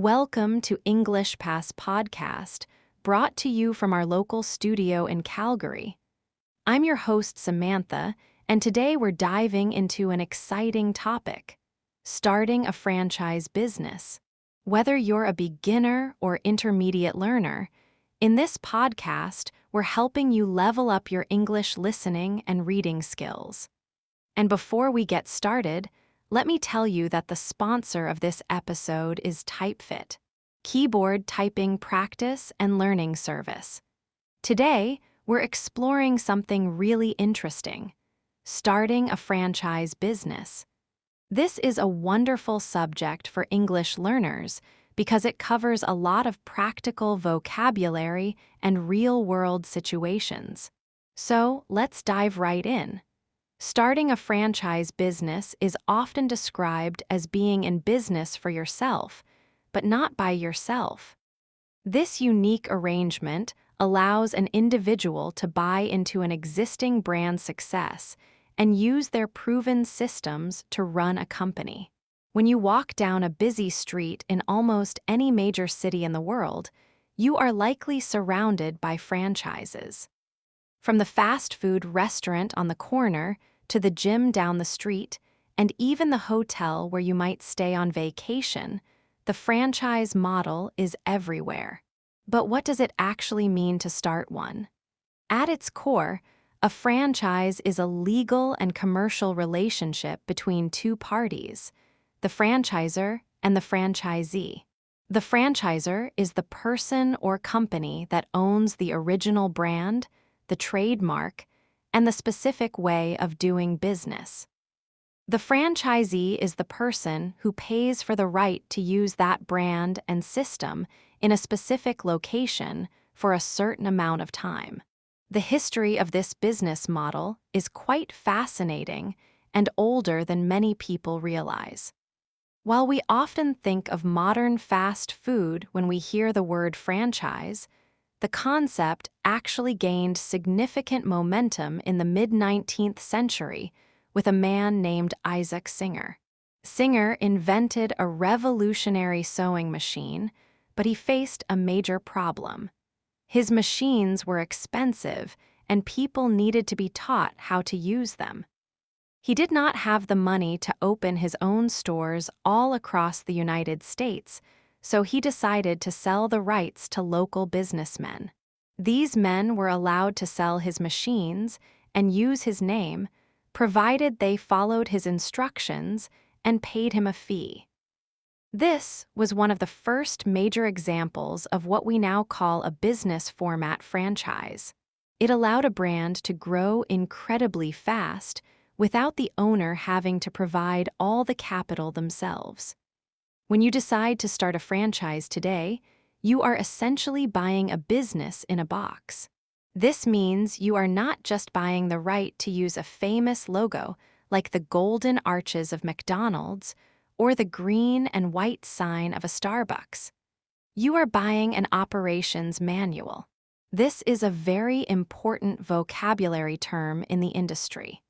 Welcome to EnglishPass Podcast, brought to you from our local studio in Calgary. I'm your host, Samantha, and today we're diving into an exciting topic: starting a franchise business. Whether you're a beginner or intermediate learner, in this podcast, we're helping you level up your English listening and reading skills. And before we get started, let me tell you that the sponsor of this episode is TypeFit, keyboard typing practice and learning service. Today, we're exploring something really interesting: starting a franchise business. This is a wonderful subject for English learners because it covers a lot of practical vocabulary and real-world situations. So, let's dive right in. Starting a franchise business is often described as being in business for yourself, but not by yourself. This unique arrangement allows an individual to buy into an existing brand's success and use their proven systems to run a company. When you walk down a busy street in almost any major city in the world, you are likely surrounded by franchises. From the fast food restaurant on the corner to the gym down the street, and even the hotel where you might stay on vacation, the franchise model is everywhere. But what does it actually mean to start one? At its core, a franchise is a legal and commercial relationship between two parties, the franchisor and the franchisee. The franchisor is the person or company that owns the original brand, the trademark, and the specific way of doing business. The franchisee is the person who pays for the right to use that brand and system in a specific location for a certain amount of time. The history of this business model is quite fascinating and older than many people realize. While we often think of modern fast food when we hear the word franchise, the concept actually gained significant momentum in the mid-19th century with a man named Isaac Singer. Singer invented a revolutionary sewing machine, but he faced a major problem. His machines were expensive, and people needed to be taught how to use them. He did not have the money to open his own stores all across the United States, so he decided to sell the rights to local businessmen. These men were allowed to sell his machines and use his name, provided they followed his instructions and paid him a fee. This was one of the first major examples of what we now call a business format franchise. It allowed a brand to grow incredibly fast without the owner having to provide all the capital themselves. When you decide to start a franchise today, you are essentially buying a business in a box. This means you are not just buying the right to use a famous logo like the golden arches of McDonald's or the green and white sign of a Starbucks. You are buying an operations manual. This is a very important vocabulary term in the industry.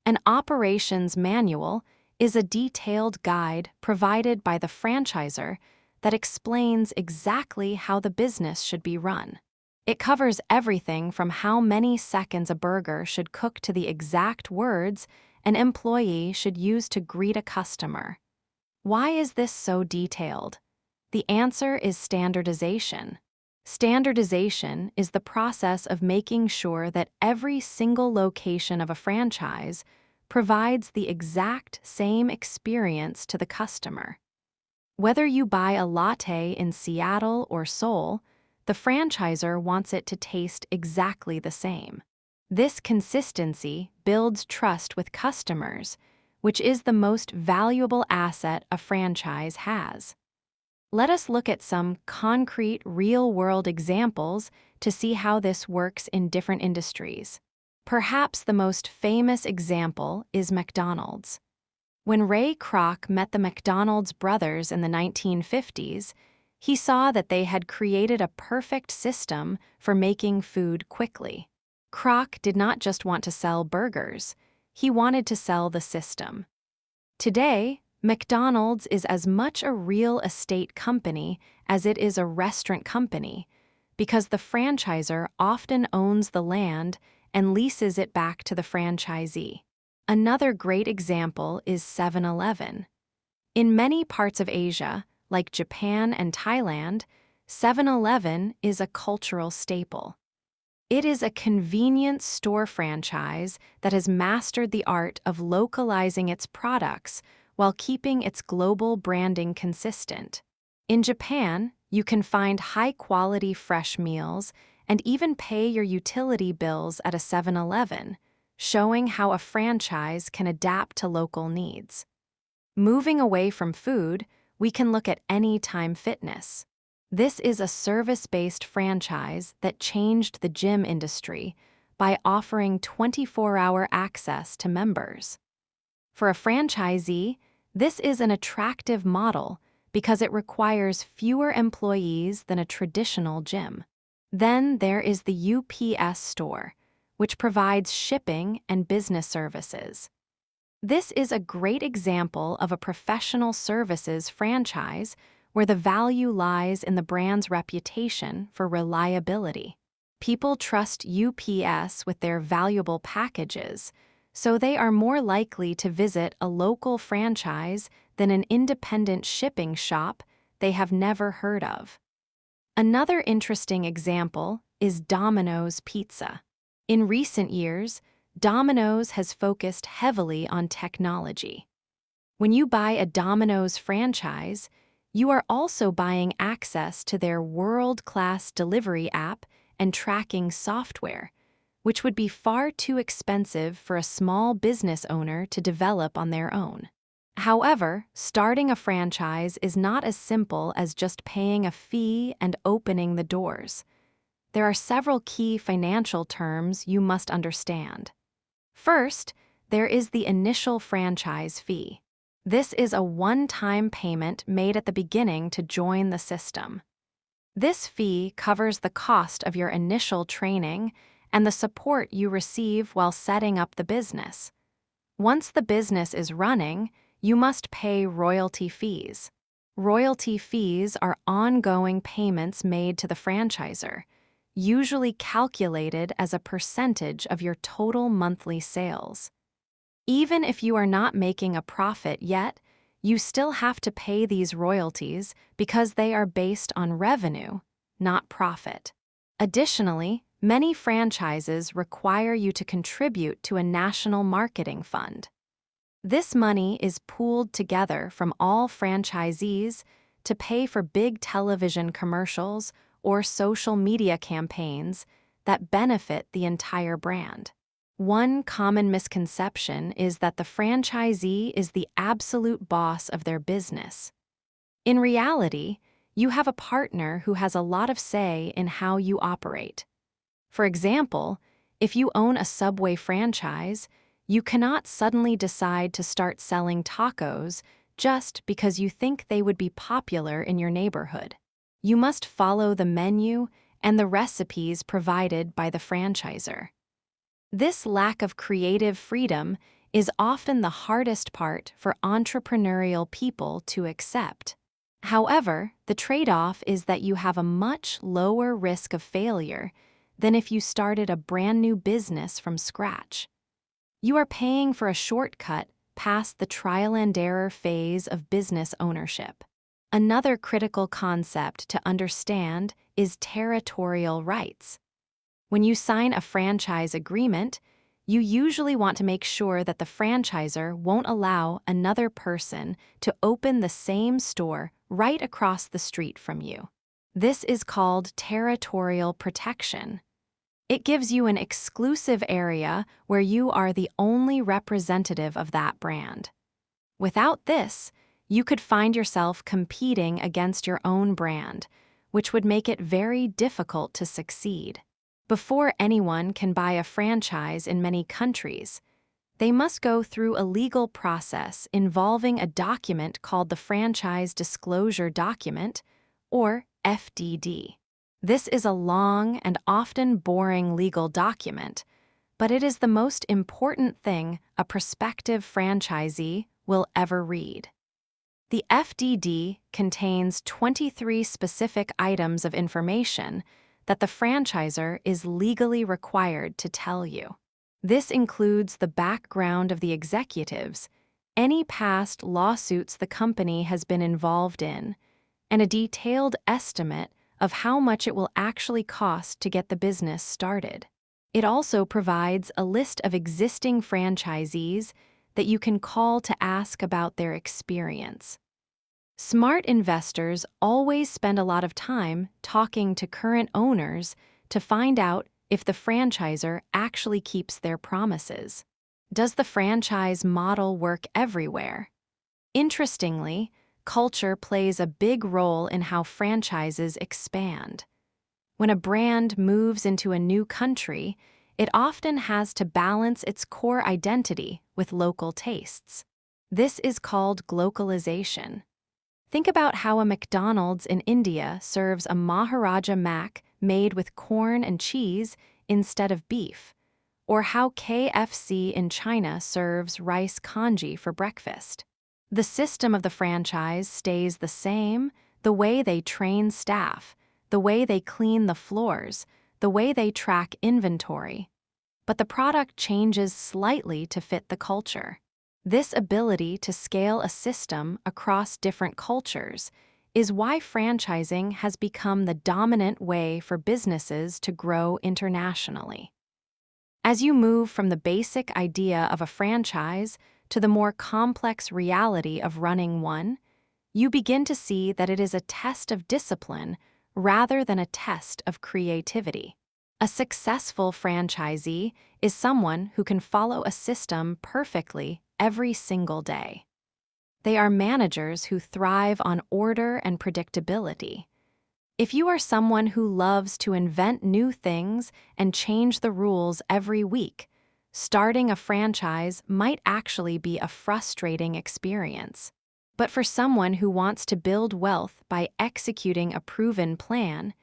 An operations manual is a detailed guide provided by the franchisor that explains exactly how the business should be run. It covers everything from how many seconds a burger should cook to the exact words an employee should use to greet a customer. Why is this so detailed? The answer is standardization. Standardization is the process of making sure that every single location of a franchise provides the exact same experience to the customer. Whether you buy a latte in Seattle or Seoul, the franchisor wants it to taste exactly the same. This consistency builds trust with customers, which is the most valuable asset a franchise has. Let us look at some concrete, real-world examples to see how this works in different industries. Perhaps the most famous example is McDonald's. When Ray Kroc met the McDonald's brothers in the 1950s, he saw that they had created a perfect system for making food quickly. Kroc did not just want to sell burgers, he wanted to sell the system. Today, McDonald's is as much a real estate company as it is a restaurant company, because the franchisor often owns the land and leases it back to the franchisee. Another great example is 7-Eleven. In many parts of Asia, like Japan and Thailand, 7-Eleven is a cultural staple. It is a convenience store franchise that has mastered the art of localizing its products while keeping its global branding consistent. In Japan, you can find high-quality fresh meals and even pay your utility bills at a 7-Eleven, showing how a franchise can adapt to local needs. Moving away from food, we can look at Anytime Fitness. This is a service-based franchise that changed the gym industry by offering 24-hour access to members. For a franchisee, this is an attractive model because it requires fewer employees than a traditional gym. Then there is the UPS Store, which provides shipping and business services. This is a great example of a professional services franchise where the value lies in the brand's reputation for reliability. People trust UPS with their valuable packages, so they are more likely to visit a local franchise than an independent shipping shop they have never heard of. Another interesting example is Domino's Pizza. In recent years, Domino's has focused heavily on technology. When you buy a Domino's franchise, you are also buying access to their world-class delivery app and tracking software, which would be far too expensive for a small business owner to develop on their own. However, starting a franchise is not as simple as just paying a fee and opening the doors. There are several key financial terms you must understand. First, there is the initial franchise fee. This is a one-time payment made at the beginning to join the system. This fee covers the cost of your initial training and the support you receive while setting up the business. Once the business is running, you must pay royalty fees. Royalty fees are ongoing payments made to the franchisor, usually calculated as a percentage of your total monthly sales. Even if you are not making a profit yet, you still have to pay these royalties because they are based on revenue, not profit. Additionally, many franchises require you to contribute to a national marketing fund. This money is pooled together from all franchisees to pay for big television commercials or social media campaigns that benefit the entire brand. One common misconception is that the franchisee is the absolute boss of their business. In reality, you have a partner who has a lot of say in how you operate. For example, if you own a Subway franchise, you cannot suddenly decide to start selling tacos just because you think they would be popular in your neighborhood. You must follow the menu and the recipes provided by the franchisor. This lack of creative freedom is often the hardest part for entrepreneurial people to accept. However, the trade-off is that you have a much lower risk of failure than if you started a brand new business from scratch. You are paying for a shortcut past the trial and error phase of business ownership. Another critical concept to understand is territorial rights. When you sign a franchise agreement, you usually want to make sure that the franchisor won't allow another person to open the same store right across the street from you. This is called territorial protection. It gives you an exclusive area where you are the only representative of that brand. Without this, you could find yourself competing against your own brand, which would make it very difficult to succeed. Before anyone can buy a franchise in many countries, they must go through a legal process involving a document called the Franchise Disclosure Document, or FDD. This is a long and often boring legal document, but it is the most important thing a prospective franchisee will ever read. The FDD contains 23 specific items of information that the franchisor is legally required to tell you. This includes the background of the executives, any past lawsuits the company has been involved in, and a detailed estimate of how much it will actually cost to get the business started. It also provides a list of existing franchisees that you can call to ask about their experience. Smart investors always spend a lot of time talking to current owners to find out if the franchisor actually keeps their promises. Does the franchise model work everywhere? Interestingly, culture plays a big role in how franchises expand. When a brand moves into a new country, it often has to balance its core identity with local tastes. This is called glocalization. Think about how a McDonald's in India serves a Maharaja Mac made with corn and cheese instead of beef, or how KFC in China serves rice congee for breakfast. The system of the franchise stays the same: the way they train staff, the way they clean the floors, the way they track inventory. But the product changes slightly to fit the culture. This ability to scale a system across different cultures is why franchising has become the dominant way for businesses to grow internationally. As you move from the basic idea of a franchise to the more complex reality of running one, you begin to see that it is a test of discipline rather than a test of creativity. A successful franchisee is someone who can follow a system perfectly every single day. They are managers who thrive on order and predictability. If you are someone who loves to invent new things and change the rules every week, starting a franchise might actually be a frustrating experience. But for someone who wants to build wealth by executing a proven plan,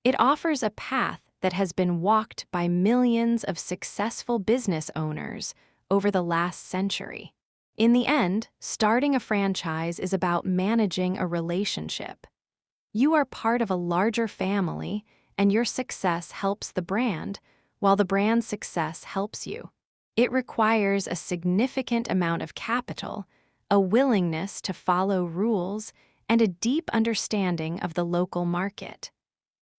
it offers a path that has been walked by millions of successful business owners over the last century. In the end, starting a franchise is about managing a relationship. You are part of a larger family, and your success helps the brand, while the brand's success helps you. It requires a significant amount of capital, a willingness to follow rules, and a deep understanding of the local market.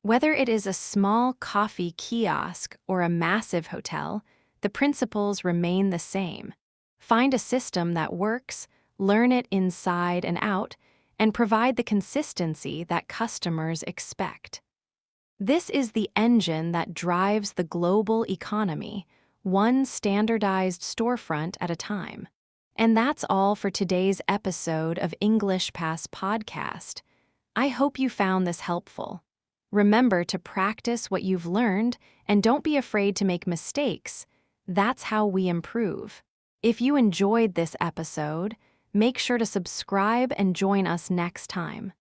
Whether it is a small coffee kiosk or a massive hotel, the principles remain the same. Find a system that works, learn it inside and out, and provide the consistency that customers expect. This is the engine that drives the global economy, one standardized storefront at a time. And that's all for today's episode of EnglishPass Podcast. I hope you found this helpful. Remember to practice what you've learned and don't be afraid to make mistakes. That's how we improve. If you enjoyed this episode, make sure to subscribe and join us next time.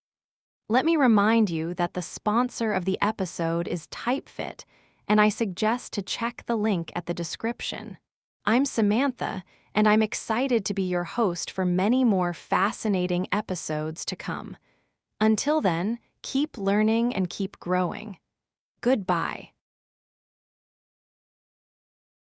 Let me remind you that the sponsor of the episode is TypeFit, and I suggest to check the link at the description. I'm Samantha, and I'm excited to be your host for many more fascinating episodes to come. Until then, keep learning and keep growing. Goodbye.